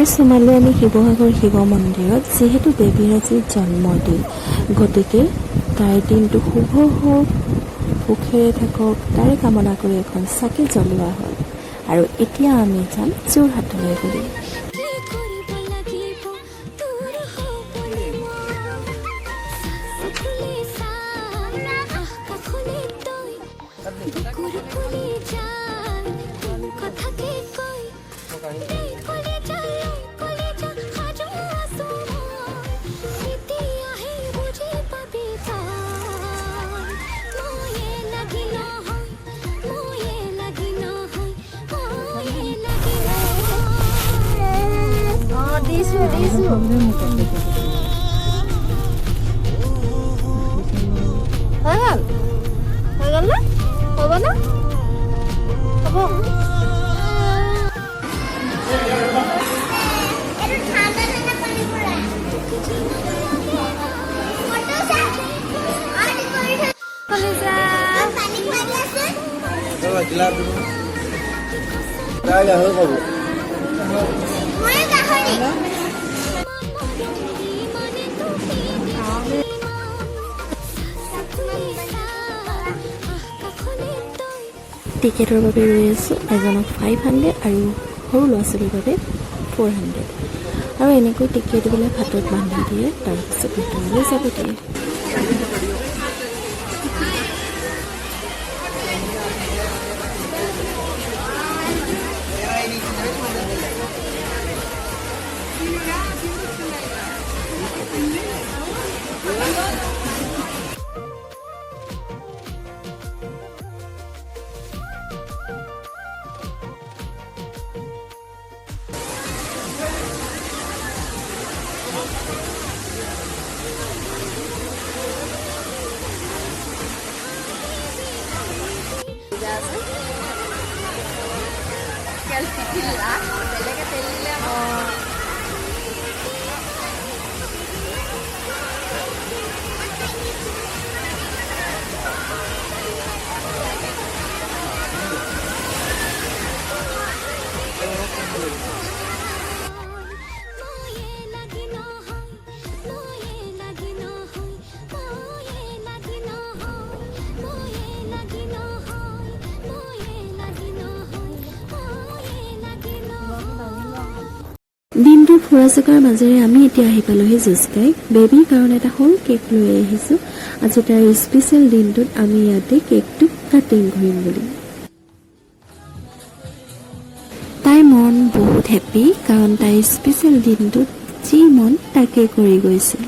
তাই সোমালো আমি শিৱসাগৰ শিৱ মন্দিৰত, যিহেতু বেবীৰাজীৰ জন্মদিন, গতিকে তাইৰ দিনটো শুভ হওক, সুখেৰে থাকক, তাৰে কামনা কৰি এখন চাকি জ্বলোৱা হ'ল। আৰু এতিয়া আমি যাম যোৰহাটলৈ বুলি। টিকেটৰ বাবে ৰৈ আছোঁ, এজনক 500 আৰু সৰু ল'ৰা ছোৱালীৰ বাবে 400। আৰু এনেকৈ টিকেটবিলাক হাতত বান্ধি দিয়ে, তাৰপিছত ভিতৰলৈ যাব দিয়ে। দিনটোৰ ফুৰা চকাৰ মাজেৰে আমি এতিয়া আহি পালোহি জুচকাই। বেবীৰ কাৰণে এটা সৰু কেক লৈ আহিছোঁ। আজি তাৰ স্পেচিয়েল দিনটোত আমি ইয়াতে কেকটো কাটিং কৰিম বুলি। তাইৰ মন বহুত হেপী, কাৰণ তাইৰ স্পেচিয়েল দিনটোত যি মন তাকে কৰি গৈছিল।